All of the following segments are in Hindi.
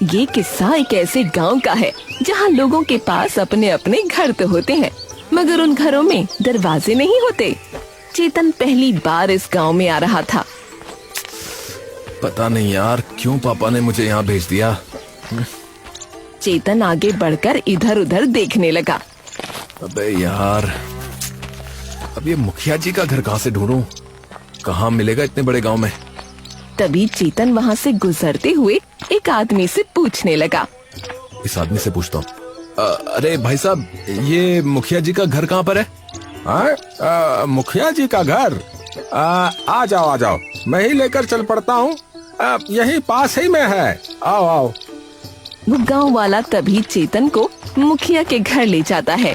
ये किस्सा एक ऐसे गांव का है जहां लोगों के पास अपने अपने घर तो होते हैं, मगर उन घरों में दरवाजे नहीं होते। चेतन पहली बार इस गांव में आ रहा था। पता नहीं यार क्यों पापा ने मुझे यहाँ भेज दिया। चेतन आगे बढ़कर इधर उधर देखने लगा। अबे यार, अब ये मुखिया जी का घर कहाँ से ढूंढूं? कहाँ मिलेगा इतने बड़े गांव में? तभी चेतन वहाँ से गुजरते हुए एक आदमी से पूछने लगा। इस आदमी से पूछता हूँ, अरे भाई साहब, ये मुखिया जी का घर कहाँ पर है? मुखिया जी का घर? आ जाओ, मैं ही लेकर चल पड़ता हूँ, यही पास ही में है, आओ आओ। वो गांव वाला तभी चेतन को मुखिया के घर ले जाता है।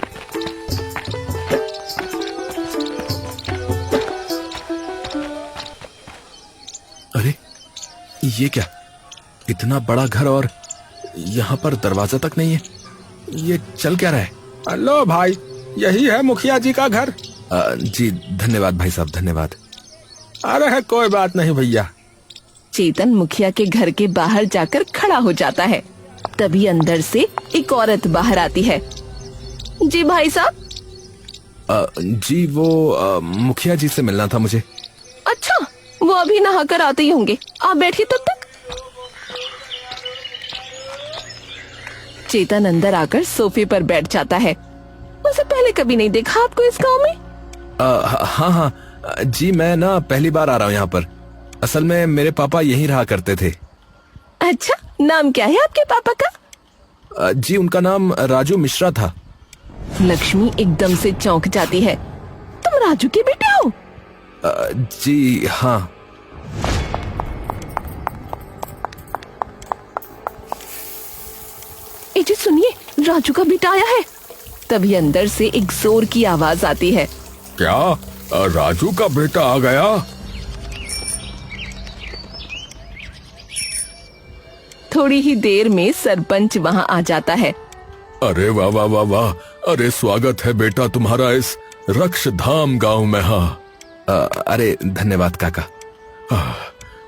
अरे ये क्या, इतना बड़ा घर और यहाँ पर दरवाजा तक नहीं है, ये चल क्या रहा है? हेलो भाई, यही है मुखिया जी का घर। जी धन्यवाद भाई साहब, धन्यवाद। अरे कोई बात नहीं भैया। चेतन मुखिया के घर के बाहर जाकर खड़ा हो जाता है। तभी अंदर से एक औरत बाहर आती है। जी भाई साहब। जी वो मुखिया जी से मिलना था मुझे। अच्छा, वो अभी नहाकर आते ही होंगे, आप बैठिए तब तक। चेतन अंदर आकर सोफे पर बैठ जाता है। मुझे पहले कभी नहीं देखा आपको इस गांव में। हाँ, जी मैं ना पहली बार आ रहा हूँ यहाँ पर। असल में मेरे पापा यहीं रहा करते थे। अच्छा, नाम क्या है आपके पापा का? जी उनका नाम राजू मिश्रा था। लक्ष्मी एकदम से चौंक जाती है। तुम राजू के बेटे हो? जी हाँ। जी सुनिए, राजू का बेटा आया है। तभी अंदर से एक जोर की आवाज आती है। क्या राजू का बेटा आ गया? थोड़ी ही देर में सरपंच वहाँ आ जाता है। अरे वाह वाह वाह वाह, अरे स्वागत है बेटा तुम्हारा इस रक्षधाम गांव में। हाँ अरे धन्यवाद काका।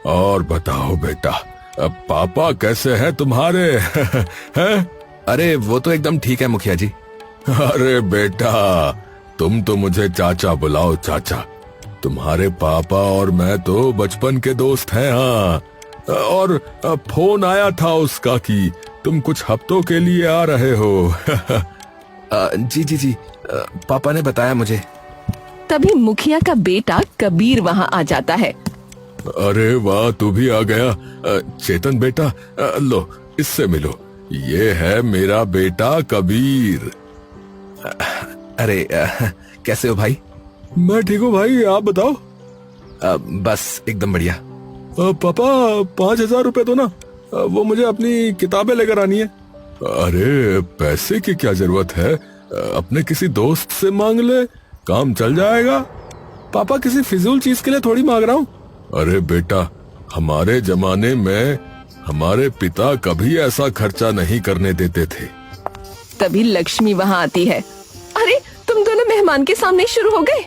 और बताओ बेटा, पापा कैसे हैं तुम्हारे? हैं? अरे वो तो एकदम ठीक है मुखिया जी। अरे बेटा, तुम तो मुझे चाचा बुलाओ, चाचा। तुम्हारे पापा और मैं तो बचपन के दोस्त हैं। हाँ, और फोन आया था उसका कि तुम कुछ हफ्तों के लिए आ रहे हो। जी पापा ने बताया मुझे। तभी मुखिया का बेटा कबीर वहाँ आ जाता है। अरे वाह, तू भी आ गया। चेतन बेटा, लो इससे मिलो, ये है मेरा बेटा कबीर। अरे कैसे हो भाई? मैं ठीक हूँ भाई, आप बताओ। बस एकदम बढ़िया। पापा 5,000 रुपए दो ना, वो मुझे अपनी किताबें लेकर आनी है। अरे पैसे की क्या जरूरत है, अपने किसी दोस्त से मांग ले, काम चल जाएगा। पापा किसी फिजूल चीज के लिए थोड़ी मांग रहा हूँ। अरे बेटा, हमारे जमाने में हमारे पिता कभी ऐसा खर्चा नहीं करने देते थे। तभी लक्ष्मी वहाँ आती है। अरे तुम दोनों मेहमान के सामने शुरू हो गए।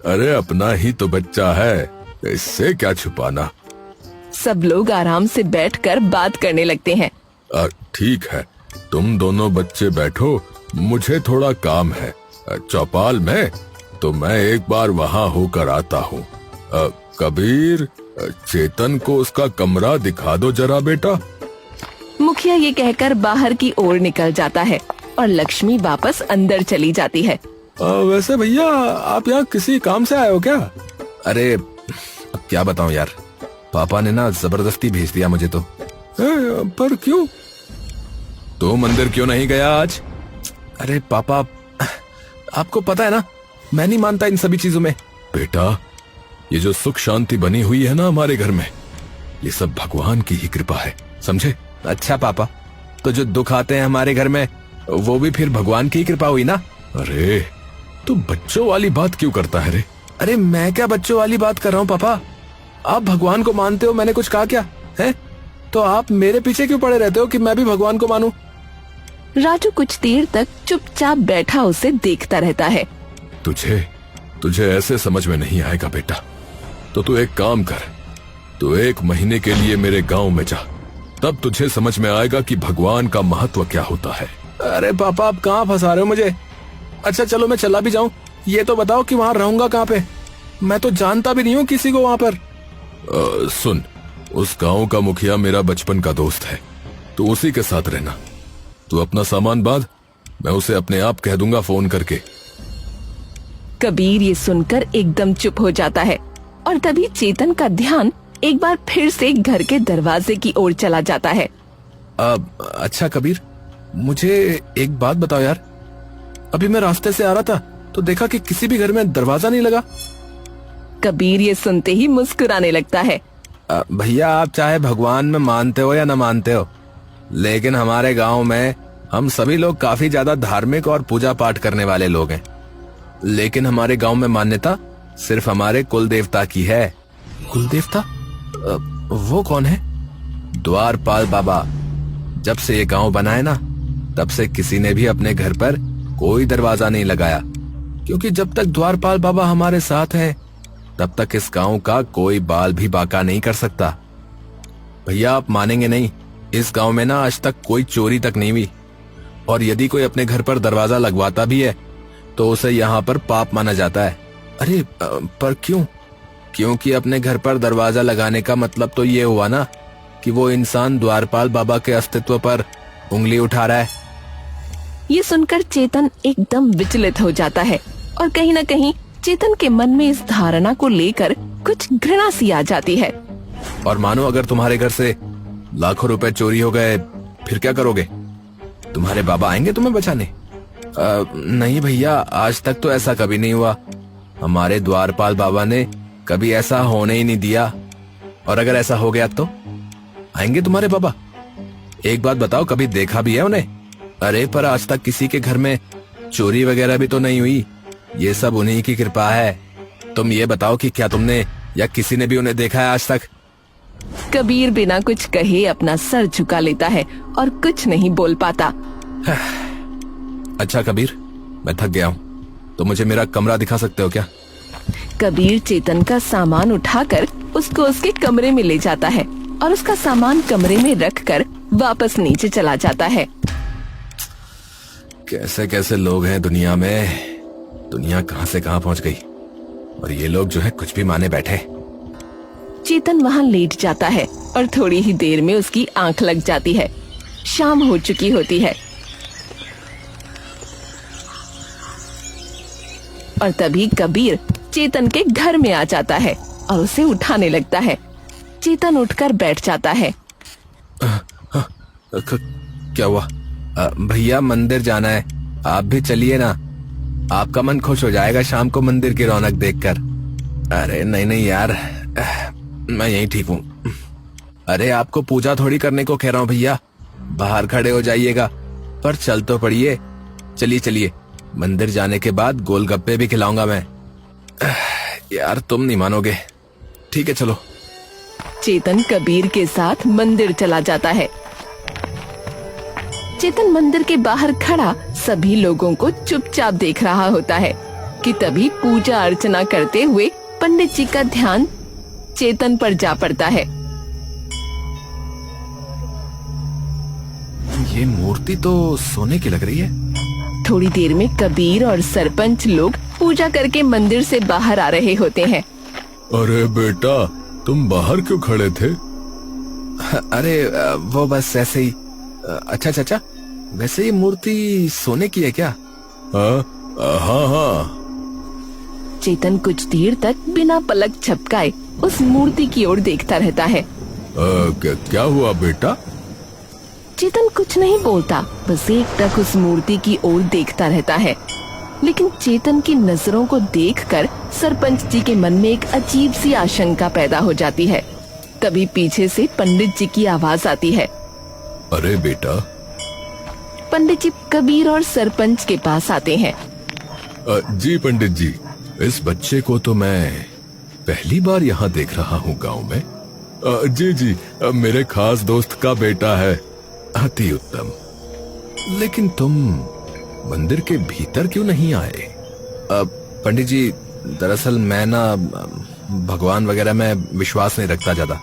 अरे अपना ही तो बच्चा है, इससे क्या छुपाना। सब लोग आराम से बैठकर बात करने लगते हैं। ठीक है, तुम दोनों बच्चे बैठो, मुझे थोड़ा काम है चौपाल में, तो मैं एक बार वहाँ होकर आता हूँ। कबीर, चेतन को उसका कमरा दिखा दो जरा बेटा। मुखिया ये कहकर बाहर की ओर निकल जाता है और लक्ष्मी वापस अंदर चली जाती है। वैसे भैया, आप यहाँ किसी काम से आए हो क्या? अरे अब क्या बताऊं यार, पापा ने ना जबरदस्ती भेज दिया मुझे तो। पर क्यों? तो मंदिर क्यों नहीं गया आज? अरे पापा, आपको पता है ना, मैं नहीं मानता इन सभी चीजों में। बेटा, ये जो सुख शांति बनी हुई है ना हमारे घर में, ये सब भगवान की ही कृपा है, समझे? अच्छा पापा, तो जो दुख आते हैं हमारे घर में, वो भी फिर भगवान की ही कृपा हुई ना? अरे तू बच्चों वाली बात क्यों करता है रे? अरे मैं क्या बच्चों वाली बात कर रहा हूँ पापा, आप भगवान को मानते हो, मैंने कुछ कहा क्या है? तो आप मेरे पीछे क्यों पड़े रहते हो कि मैं भी भगवान को मानूं? राजू कुछ देर तक चुपचाप बैठा उसे देखता रहता है। तुझे ऐसे समझ में नहीं आएगा बेटा, तो तू एक काम कर, तो 1 महीने के लिए मेरे गांव में जा, तब तुझे समझ में आएगा कि भगवान का महत्व क्या होता है। अरे पापा, आप कहाँ फंसा रहे हो मुझे? अच्छा चलो मैं चला भी जाऊं, ये तो बताओ कि वहाँ रहूंगा कहाँ पे? मैं तो जानता भी नहीं हूँ किसी को वहाँ पर। सुन, उस गांव का मुखिया मेरा बचपन का दोस्त है, तो उसी के साथ रहना। तू अपना सामान बांध, मैं उसे अपने आप कह दूंगा फोन करके। कबीर ये सुनकर एकदम चुप हो जाता है और तभी चेतन का ध्यान एक बार फिर से घर के दरवाजे की ओर चला जाता है। अच्छा कबीर, मुझे एक बात बताओ यार, अभी मैं रास्ते से आ रहा था तो देखा कि किसी भी घर में दरवाजा नहीं लगा। कबीर ये सुनते ही मुस्कुराने लगता है। भैया, आप चाहे भगवान में मानते हो या न मानते हो, लेकिन हमारे गांव में हम सभी लोग काफी ज्यादा धार्मिक और पूजा पाठ करने वाले लोग हैं। लेकिन हमारे गांव में मान्यता सिर्फ हमारे कुल देवता की है। कुल देवता? वो कौन है? द्वारपाल बाबा। जब से ये गांव बना है ना, तब से किसी ने भी अपने घर पर कोई दरवाजा नहीं लगाया, क्योंकि जब तक द्वारपाल बाबा हमारे साथ हैं, तब तक इस गांव का कोई बाल भी बाका नहीं कर सकता। भैया, आप मानेंगे नहीं, इस गांव में ना आज तक कोई चोरी तक नहीं हुई, और यदि कोई अपने घर पर दरवाजा लगवाता भी है तो उसे यहाँ पर पाप माना जाता है। अरे पर क्यों? क्योंकि अपने घर पर दरवाजा लगाने का मतलब तो ये हुआ ना कि वो इंसान द्वारपाल बाबा के अस्तित्व पर उंगली उठा रहा है। ये सुनकर चेतन एकदम विचलित हो जाता है और कहीं न कहीं चेतन के मन में इस धारणा को लेकर कुछ घृणा सी आ जाती है। और मानो अगर तुम्हारे घर से लाखों रुपए चोरी हो गए, फिर क्या करोगे? तुम्हारे बाबा आएंगे तुम्हें बचाने? नहीं भैया, आज तक तो ऐसा कभी नहीं हुआ। हमारे द्वारपाल बाबा ने कभी ऐसा होने ही नहीं दिया, और अगर ऐसा हो गया तो आएंगे तुम्हारे बाबा? एक बात बताओ, कभी देखा भी है उन्हें? अरे पर आज तक किसी के घर में चोरी वगैरह भी तो नहीं हुई, ये सब उन्हीं की कृपा है। तुम ये बताओ कि क्या तुमने या किसी ने भी उन्हें देखा है आज तक? कबीर बिना कुछ कहे अपना सर झुका लेता है और कुछ नहीं बोल पाता। अच्छा कबीर, मैं थक गया हूँ, तो मुझे मेरा कमरा दिखा सकते हो क्या? कबीर चेतन का सामान उठाकर उसको उसके कमरे में ले जाता है और उसका सामान कमरे में रखकर वापस नीचे चला जाता है। कैसे कैसे लोग हैं दुनिया में, दुनिया कहां से कहां पहुंच गई, और ये लोग जो है कुछ भी माने बैठे। चेतन वहाँ लेट जाता है और थोड़ी ही देर में उसकी आंख लग जाती है। शाम हो चुकी होती है और तभी कबीर चेतन के घर में आ जाता है और उसे उठाने लगता है। चेतन उठकर बैठ जाता है। क्या हुआ? भैया, मंदिर जाना है, आप भी चलिए ना, आपका मन खुश हो जाएगा शाम को मंदिर की रौनक देखकर। अरे नहीं नहीं यार, मैं यहीं ठीक हूँ। अरे आपको पूजा थोड़ी करने को कह रहा हूँ भैया, बाहर खड़े हो जाइएगा, पर चल तो पड़िए। चलिए चलिए, मंदिर जाने के बाद गोलगप्पे भी खिलाऊंगा मैं। यार तुम नहीं मानोगे। ठीक है चलो। चेतन कबीर के साथ मंदिर चला जाता है। चेतन मंदिर के बाहर खड़ा सभी लोगों को चुपचाप देख रहा होता है कि तभी पूजा अर्चना करते हुए पंडित जी का ध्यान चेतन पर जा पड़ता है। ये मूर्ति तो सोने की लग रही है। थोड़ी देर में कबीर और सरपंच लोग पूजा करके मंदिर से बाहर आ रहे होते हैं। अरे बेटा, तुम बाहर क्यों खड़े थे? अरे वो बस ऐसे ही। अच्छा चाचा, वैसे ये मूर्ति सोने की है क्या? हाँ हाँ। चेतन कुछ देर तक बिना पलक झपकाए उस मूर्ति की ओर देखता रहता है। क्या हुआ बेटा? चेतन कुछ नहीं बोलता, बस एकटक उस मूर्ति की ओर देखता रहता है। लेकिन चेतन की नजरों को देखकर सरपंच जी के मन में एक अजीब सी आशंका पैदा हो जाती है। तभी पीछे से पंडित जी की आवाज आती है। अरे बेटा। पंडित जी कबीर और सरपंच के पास आते हैं। जी पंडित जी, इस बच्चे को तो मैं पहली बार यहाँ देख रहा हूँ गांव में। जी जी, मेरे खास दोस्त का बेटा है। अति उत्तम। लेकिन तुम मंदिर के भीतर क्यों नहीं आए? पंडित जी, दरअसल मैं ना भगवान वगैरह में विश्वास नहीं रखता ज्यादा।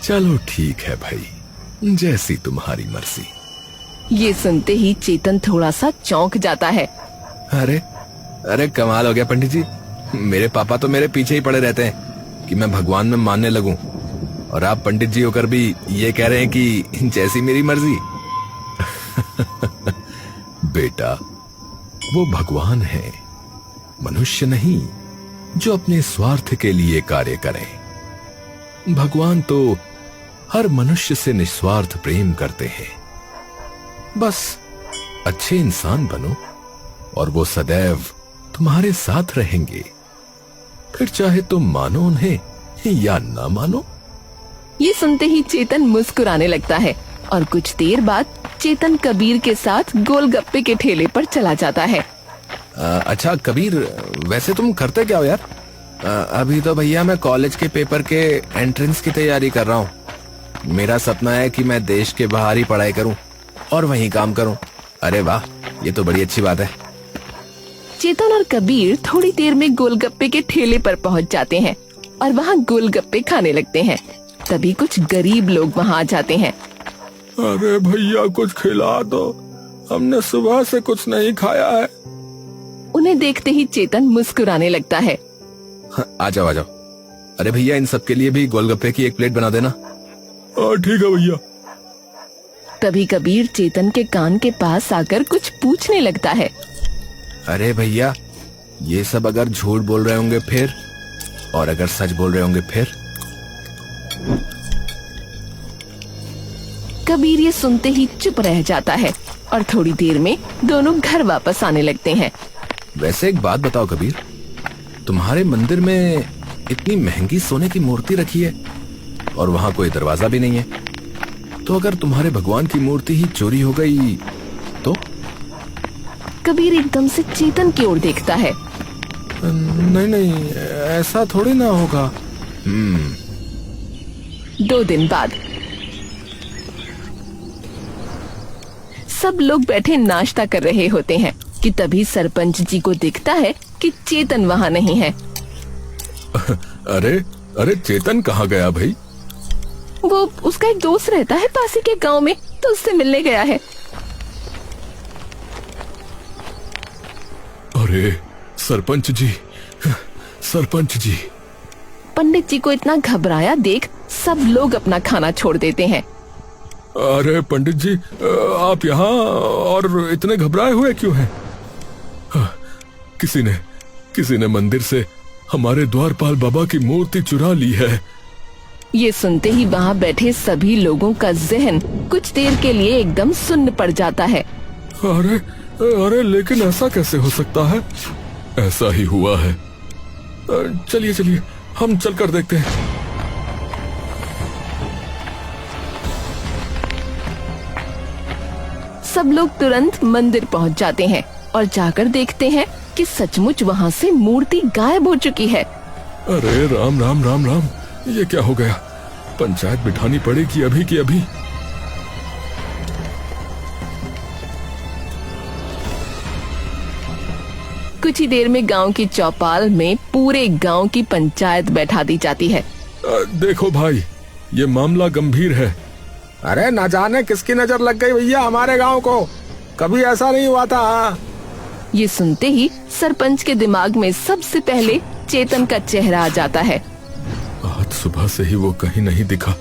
चलो ठीक है भाई, जैसी तुम्हारी मर्जी। ये सुनते ही चेतन थोड़ा सा चौंक जाता है। अरे अरे कमाल हो गया पंडित जी, मेरे पापा तो मेरे पीछे ही पड़े रहते हैं कि मैं भगवान में मानने लगूं, और आप पंडित जी होकर भी ये कह रहे हैं कि जैसी मेरी मर्जी। बेटा, वो भगवान है, मनुष्य नहीं जो अपने स्वार्थ के लिए कार्य करें। भगवान तो हर मनुष्य से निस्वार्थ प्रेम करते हैं। बस अच्छे इंसान बनो और वो सदैव तुम्हारे साथ रहेंगे, फिर चाहे तुम मानो उन्हें या ना मानो। ये सुनते ही चेतन मुस्कुराने लगता है और कुछ देर बाद चेतन कबीर के साथ गोलगप्पे के ठेले पर चला जाता है। अच्छा कबीर, वैसे तुम करते क्या हो यार? अभी तो भैया मैं कॉलेज के पेपर के एंट्रेंस की तैयारी कर रहा हूँ। मेरा सपना है कि मैं देश के बाहर ही पढ़ाई करूँ और वहीं काम करूँ। अरे वाह, ये तो बड़ी अच्छी बात है। चेतन और कबीर थोड़ी देर में गोलगप्पे के ठेले पर पहुंच जाते हैं और वहाँ गोलगप्पे खाने लगते हैं। तभी कुछ गरीब लोग वहाँ आ जाते हैं। अरे भैया, कुछ खिला दो, हमने सुबह से कुछ नहीं खाया है। उन्हें देखते ही चेतन मुस्कुराने लगता है। आ जाओ आ जाओ। अरे भैया, इन सबके लिए भी गोलगप्पे की एक प्लेट बना देना। ठीक है भैया। तभी कबीर चेतन के कान के पास आकर कुछ पूछने लगता है। अरे भैया, ये सब अगर झूठ बोल रहे होंगे फिर, और अगर सच बोल रहे होंगे फिर? कबीर ये सुनते ही चुप रह जाता है और थोड़ी देर में दोनों घर वापस आने लगते हैं। वैसे एक बात बताओ कबीर, तुम्हारे मंदिर में इतनी महंगी सोने की मूर्ति रखी है और वहाँ कोई दरवाजा भी नहीं है, तो अगर तुम्हारे भगवान की मूर्ति ही चोरी हो गई तो? कबीर एकदम से चेतन की ओर देखता है। नहीं नहीं, ऐसा थोड़ी ना होगा। 2 दिन बाद सब लोग बैठे नाश्ता कर रहे होते हैं कि तभी सरपंच जी को दिखता है कि चेतन वहाँ नहीं है। अरे अरे, चेतन कहाँ गया भाई? वो उसका एक दोस्त रहता है पास ही के गांव में, तो उससे मिलने गया है। अरे सरपंच जी, सरपंच जी। पंडित जी को इतना घबराया देख सब लोग अपना खाना छोड़ देते हैं। अरे पंडित जी, आप यहाँ और इतने घबराए हुए क्यों हैं? किसी ने मंदिर से हमारे द्वारपाल बाबा की मूर्ति चुरा ली है। ये सुनते ही वहाँ बैठे सभी लोगों का जहन कुछ देर के लिए एकदम सुन्न पड़ जाता है। अरे अरे, लेकिन ऐसा कैसे हो सकता है? ऐसा ही हुआ है। चलिए चलिए, हम चलकर देखते हैं। सब लोग तुरंत मंदिर पहुँच जाते हैं और जाकर देखते हैं कि सचमुच वहाँ से मूर्ति गायब हो चुकी है। अरे राम राम राम राम, ये क्या हो गया? पंचायत बिठानी पड़ेगी अभी की अभी। कुछ ही देर में गांव की चौपाल में पूरे गांव की पंचायत बैठा दी जाती है। देखो भाई, ये मामला गंभीर है। अरे न जाने किसकी नजर लग गई भैया हमारे गांव को, कभी ऐसा नहीं हुआ था। ये सुनते ही सरपंच के दिमाग में सबसे पहले चेतन का चेहरा आ जाता है। आज सुबह से ही वो कहीं नहीं दिखा।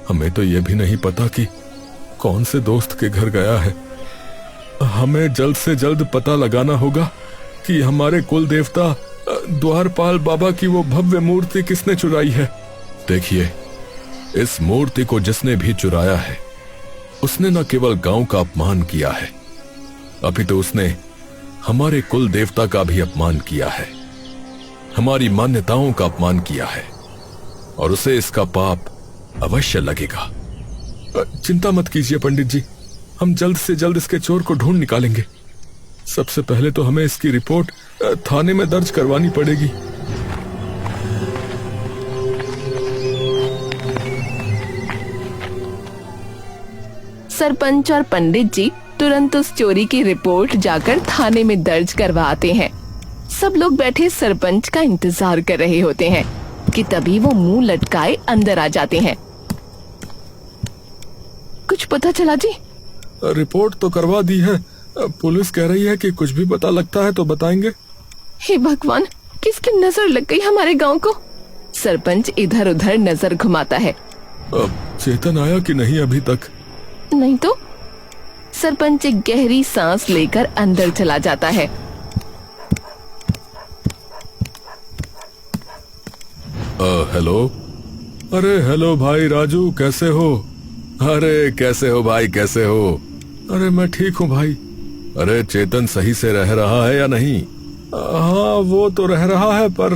हमें तो ये भी नहीं पता कि कौन से दोस्त के घर गया है। हमें जल्द से जल्द पता लगाना होगा कि हमारे कुल देवता द्वारपाल बाबा की वो भव्य मूर्ति किसने चुराई है। देखिए, इस मूर्ति को जिसने भी चुराया है उसने न केवल गांव का अपमान किया है, अभी तो उसने हमारे कुल देवता का भी अपमान किया है, हमारी मान्यताओं का अपमान किया है, और उसे इसका पाप अवश्य लगेगा। चिंता मत कीजिए पंडित जी, हम जल्द से जल्द इसके चोर को ढूंढ निकालेंगे। सबसे पहले तो हमें इसकी रिपोर्ट थाने में दर्ज करवानी पड़ेगी। सरपंच और पंडित जी तुरंत उस चोरी की रिपोर्ट जाकर थाने में दर्ज करवाते हैं। सब लोग बैठे सरपंच का इंतजार कर रहे होते हैं। कि तभी वो मुंह लटकाए अंदर आ जाते हैं। कुछ पता चला जी? रिपोर्ट तो करवा दी है, पुलिस कह रही है कि कुछ भी पता लगता है तो बताएंगे। हे भगवान, किसकी नजर लग गई हमारे गांव को? सरपंच इधर उधर नजर घुमाता है। अब चेतन आया कि नहीं अभी तक? नहीं तो। सरपंच एक गहरी सांस लेकर अंदर चला जाता है। हेलो। अरे हेलो भाई राजू, कैसे हो? अरे कैसे हो भाई, कैसे हो? अरे मैं ठीक हूँ भाई। अरे चेतन सही से रह रहा है या नहीं? हाँ वो तो रह रहा है, पर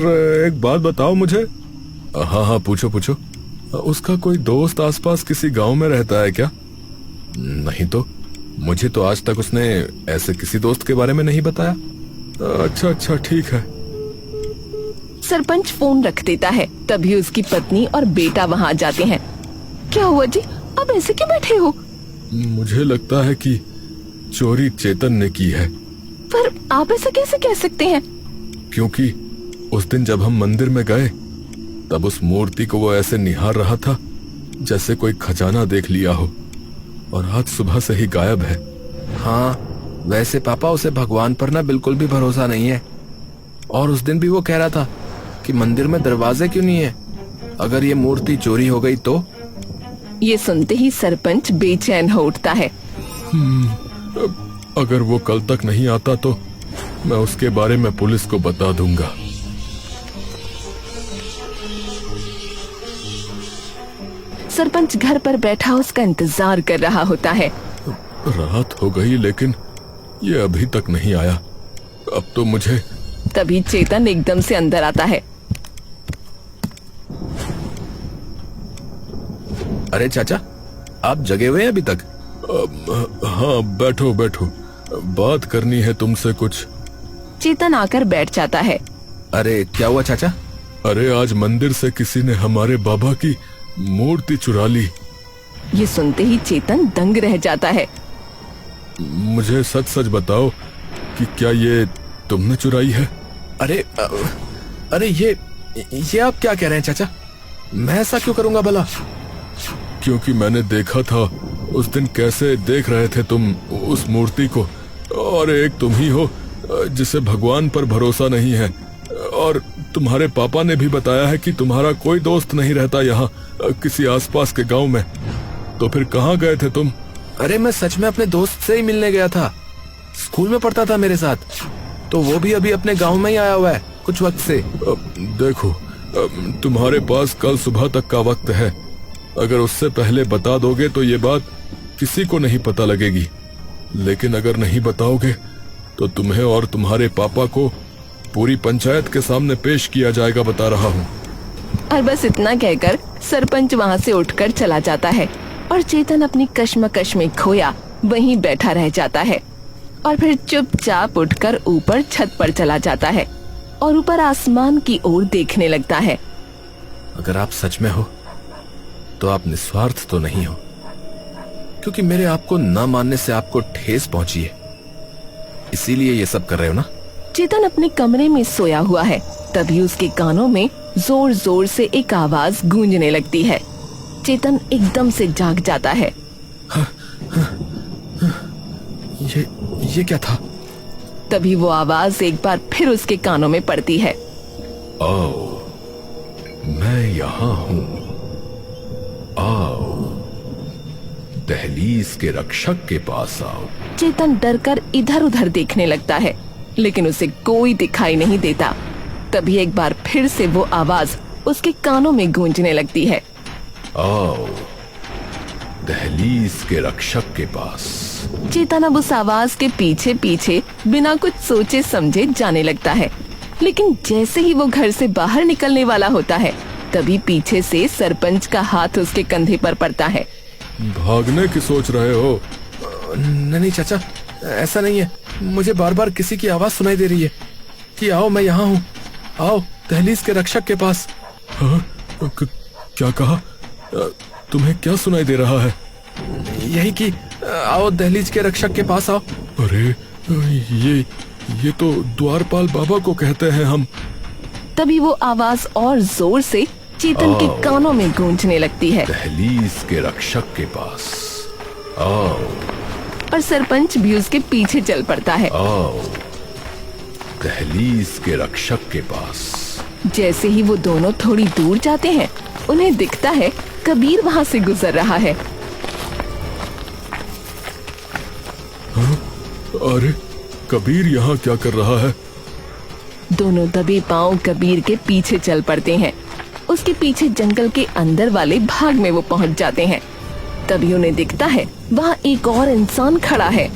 एक बात बताओ मुझे। हाँ हाँ पूछो पूछो। उसका कोई दोस्त आसपास किसी गांव में रहता है क्या? नहीं तो, मुझे तो आज तक उसने ऐसे किसी दोस्त के बारे में नहीं बताया। अच्छा अच्छा ठीक है। सरपंच फोन रख देता है। तभी उसकी पत्नी और बेटा वहाँ आ जाते हैं। क्या हुआ जी, अब ऐसे क्यों बैठे हो? मुझे लगता है कि चोरी चेतन ने की है। पर आप ऐसा कैसे कह सकते हैं? क्योंकि उस दिन जब हम मंदिर में गए तब उस मूर्ति को वो ऐसे निहार रहा था जैसे कोई खजाना देख लिया हो, और आज सुबह से ही गायब है। हाँ, वैसे पापा उसे भगवान पर ना बिल्कुल भी भरोसा नहीं है। और उस दिन भी वो कह रहा था कि मंदिर में दरवाजे क्यों नहीं है, अगर ये मूर्ति चोरी हो गई तो। ये सुनते ही सरपंच बेचैन हो उठता है। अगर वो कल तक नहीं आता तो मैं उसके बारे में पुलिस को बता दूंगा। सरपंच घर पर बैठा उसका इंतजार कर रहा होता है। रात हो गई लेकिन ये अभी तक नहीं आया। अब तो मुझे। तभी चेतन एकदम से अंदर आता है। अरे चाचा, आप जगे हुए हैं अभी तक? हाँ बैठो बैठो, बात करनी है तुमसे कुछ। चेतन आकर बैठ जाता है। अरे क्या हुआ चाचा? अरे आज मंदिर से किसी ने हमारे बाबा की मूर्ति चुरा ली। ये सुनते ही चेतन दंग रह जाता है। मुझे सच सच बताओ कि क्या ये तुमने चुराई है? अरे ये आप क्या कह रहे हैं चाचा? मैं ऐसा क्यों करूंगा भला? क्योंकि मैंने देखा था उस दिन कैसे देख रहे थे तुम उस मूर्ति को, और एक तुम ही हो जिसे भगवान पर भरोसा नहीं है। और तुम्हारे पापा ने भी बताया है कि तुम्हारा कोई दोस्त नहीं रहता यहाँ किसी आसपास के गांव में। तो फिर कहाँ गए थे तुम? अरे मैं सच में अपने दोस्त से ही मिलने गया था। स्कूल में पढ़ता था मेरे साथ, तो वो भी अभी अपने गांव में ही आया हुआ है कुछ वक्त से। देखो, तुम्हारे पास कल सुबह तक का वक्त है। अगर उससे पहले बता दोगे तो ये बात किसी को नहीं पता लगेगी, लेकिन अगर नहीं बताओगे तो तुम्हें और तुम्हारे पापा को पूरी पंचायत के सामने पेश किया जाएगा, बता रहा हूँ। और बस इतना कहकर सरपंच वहाँ से उठकर चला जाता है और चेतन अपनी कश्मकश में खोया वहीं बैठा रह जाता है। और फिर चुपचाप उठकर ऊपर छत पर चला जाता है और ऊपर आसमान की ओर देखने लगता है। अगर आप सच में हो तो आप निस्वार्थ तो नहीं हो, क्योंकि मेरे आपको न मानने से आपको ठेस पहुंची है, इसीलिए ये सब कर रहे हो ना? चेतन अपने कमरे में सोया हुआ है। तभी उसके कानों में जोर जोर से एक आवाज गूंजने लगती है। चेतन एकदम से जाग जाता है। ये क्या था? तभी वो आवाज एक बार फिर उसके कानों में पड़ती है। आओ, मैं यहाँ हूँ। आओ, दहलीज के रक्षक के पास आओ। चेतन डरकर इधर उधर देखने लगता है, लेकिन उसे कोई दिखाई नहीं देता। तभी एक बार फिर से वो आवाज उसके कानों में गूंजने लगती है। आओ, दहलीज के रक्षक के पास। चेतन अब उस आवाज के पीछे पीछे बिना कुछ सोचे समझे जाने लगता है, लेकिन जैसे ही वो घर से बाहर निकलने वाला होता है तभी पीछे से सरपंच का हाथ उसके कंधे पर पड़ता है। भागने की सोच रहे हो? नहीं चाचा, ऐसा नहीं है। मुझे बार बार किसी की आवाज सुनाई दे रही है कि आओ, मैं यहाँ हूँ, आओ दहलीज के रक्षक के पास। हाँ? क्या कहा? तुम्हें क्या सुनाई दे रहा है? यही कि आओ दहलीज के रक्षक के पास आओ। अरे ये तो द्वारपाल बाबा को कहते हैं हम। तभी वो आवाज और जोर से चेतन के कानों में गूंजने लगती है दहलीज के रक्षक के पास आओ, और सरपंच भी उसके पीछे चल पड़ता है। आओ, दहलीज के रक्षक के पास। जैसे ही वो दोनों थोड़ी दूर जाते हैं, उन्हें दिखता है कबीर वहाँ से गुजर रहा है। अरे कबीर यहाँ क्या कर रहा है? दोनों दबे पांव कबीर के पीछे चल पड़ते हैं। उसके पीछे जंगल के अंदर वाले भाग में वो पहुंच जाते हैं। तभी उन्हें दिखता है वहाँ एक और इंसान खड़ा है।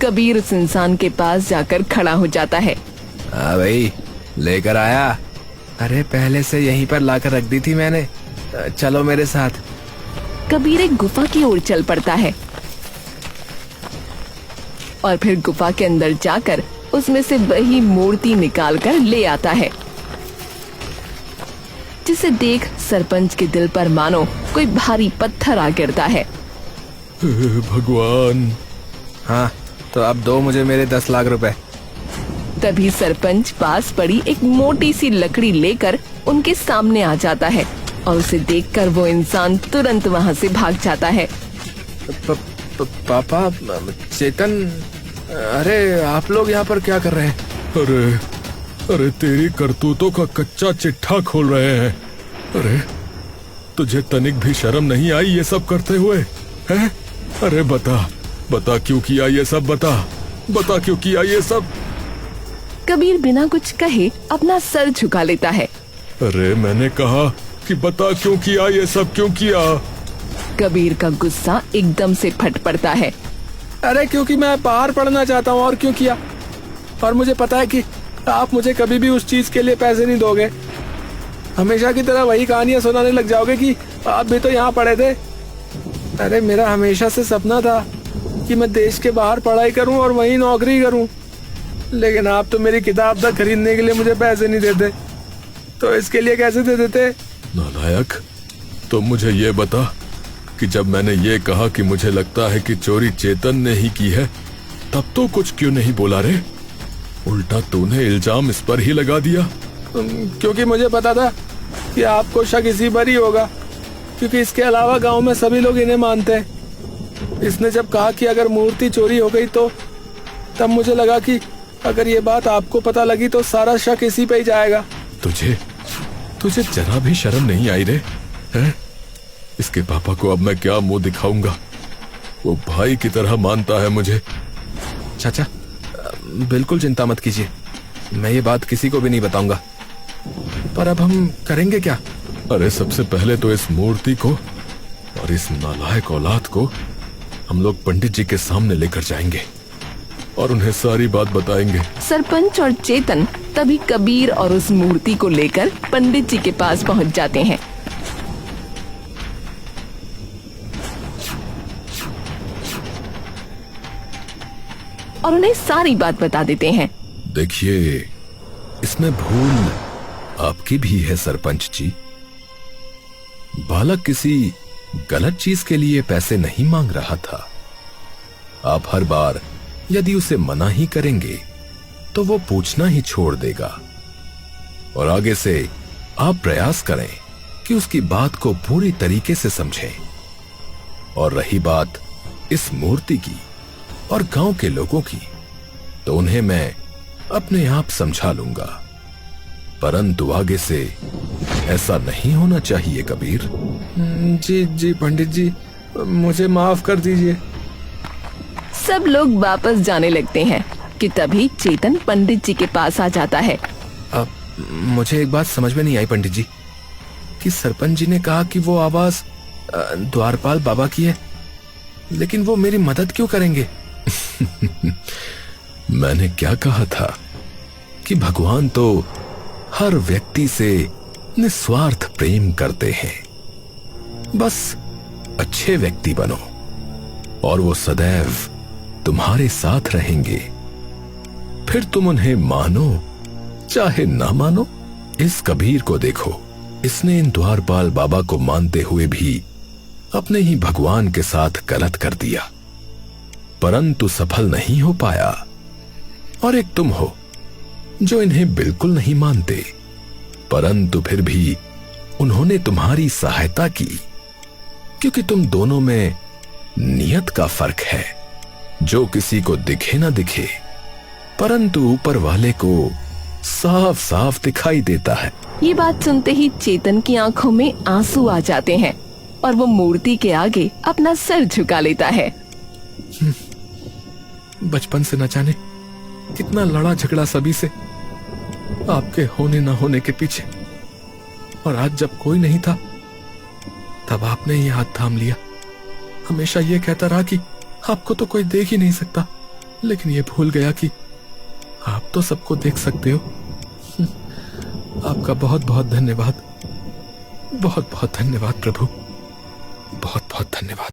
कबीर उस इंसान के पास जाकर खड़ा हो जाता है। हाँ भाई, लेकर आया। अरे पहले से यहीं पर लाकर रख दी थी मैंने, चलो मेरे साथ। कबीर एक गुफा की ओर चल पड़ता है और फिर गुफा के अंदर जाकर उसमें से वही मूर्ति निकालकर ले आता है, जिसे देख सरपंच के दिल पर मानो कोई भारी पत्थर आ गिरता है। भगवान। हाँ, तो अब दो मुझे मेरे 10 लाख रुपए। तभी सरपंच पास पड़ी एक मोटी सी लकड़ी लेकर उनके सामने आ जाता है और उसे देखकर वो इंसान तुरंत वहाँ से भाग जाता है। पापा, चेतन, अरे आप लोग यहाँ पर क्या कर रहे हैं? अरे तेरी करतूतों का कच्चा चिट्ठा खोल रहे हैं। अरे तुझे तनिक भी शर्म नहीं आई ये सब करते हुए हैं? अरे बता क्यों किया ये सब? बता क्यों किया ये सब? कबीर बिना कुछ कहे अपना सर झुका लेता है। अरे मैंने कहा कि बता क्यों किया ये सब, क्यों किया? कबीर का गुस्सा एकदम से फट पड़ता है। अरे क्योंकि मैं बाहर पढ़ना चाहता हूँ, और क्यों किया? और मुझे पता है कि आप मुझे कभी भी उस चीज के लिए पैसे नहीं दोगे। हमेशा की तरह वही कहानियां सुनाने लग जाओगे कि आप भी तो यहाँ पढ़े थे। अरे मेरा हमेशा से सपना था कि मैं देश के बाहर पढ़ाई करूँ और वहीं नौकरी करूँ, लेकिन आप तो मेरी किताब तक खरीदने के लिए मुझे पैसे नहीं देते, तो इसके लिए कैसे दे देते? नालायक, तो मुझे ये बता कि जब मैंने ये कहा कि मुझे लगता है कि चोरी चेतन ने ही की है, तब तो कुछ क्यों नहीं बोला रे? उल्टा तूने इल्जाम इस पर ही लगा दिया। क्योंकि मुझे पता था कि आपको शक इसी पर ही होगा, क्योंकि इसके अलावा गांव में सभी लोग इन्हें मानते हैं। इसने जब कहा कि अगर मूर्ति चोरी हो गई तो तब मुझे लगा कि अगर ये बात आपको पता लगी तो सारा शक इसी पे ही जाएगा। तुझे जरा भी शर्म नहीं आई रे? हैं? इसके पापा को अब मैं क्या मुंह दिखाऊंगा? वो भाई की तरह मानता है मुझे। चाचा, बिल्कुल चिंता मत कीजिए, मैं ये बात किसी को भी नहीं बताऊंगा। पर अब हम करेंगे क्या? अरे सबसे पहले तो इस मूर्ति को और इस नालायक औलाद को हम लोग पंडित जी के सामने लेकर जाएंगे और उन्हें सारी बात बताएंगे। सरपंच और चेतन तभी कबीर और उस मूर्ति को लेकर पंडित जी के पास पहुंच जाते हैं। और उन्हें सारी बात बता देते हैं। देखिए, इसमें भूल आपकी भी है सरपंच जी। बालक किसी गलत चीज के लिए पैसे नहीं मांग रहा था। आप हर बार यदि उसे मना ही करेंगे तो वो पूछना ही छोड़ देगा, और आगे से आप प्रयास करें कि उसकी बात को पूरी तरीके से समझें। और रही बात इस मूर्ति की और गांव के लोगों की, तो उन्हें मैं अपने आप समझा लूंगा, परंतु आगे से ऐसा नहीं होना चाहिए कबीर। जी पंडित जी, मुझे माफ कर दीजिए। सब लोग वापस जाने लगते हैं कि तभी चेतन पंडित जी के पास आ जाता है। अब मुझे एक बात समझ में नहीं आई पंडित जी, कि सरपंच जी ने कहा कि वो आवाज द्वारपाल बाबा की है, लेकिन वो मेरी मदद क्यों करेंगे? मैंने क्या कहा था कि भगवान तो हर व्यक्ति से निस्वार्थ प्रेम करते हैं। बस अच्छे व्यक्ति बनो और वो सदैव तुम्हारे साथ रहेंगे। फिर तुम उन्हें मानो चाहे ना मानो। इस कबीर को देखो, इसने इन द्वारपाल बाबा को मानते हुए भी अपने ही भगवान के साथ गलत कर दिया, परंतु सफल नहीं हो पाया। और एक तुम हो जो इन्हें बिल्कुल नहीं मानते, परंतु फिर भी उन्होंने तुम्हारी सहायता की, क्योंकि तुम दोनों में नियत का फर्क है, जो किसी को दिखे ना दिखे, परंतु ऊपर वाले को साफ साफ दिखाई देता है। ये बात सुनते ही चेतन की आंखों में आंसू आ जाते हैं और वो मूर्ति के आगे अपना सर झुका लेता है। बचपन से न जाने कितना लड़ा झगड़ा सभी से, आपके होने ना होने के पीछे, और आज जब कोई नहीं था तब आपने ये हाथ थाम लिया। हमेशा ये कहता रहा कि आपको तो कोई देख ही नहीं सकता, लेकिन ये भूल गया कि आप तो सबको देख सकते हो। आपका बहुत बहुत धन्यवाद, बहुत बहुत धन्यवाद प्रभु, बहुत बहुत धन्यवाद।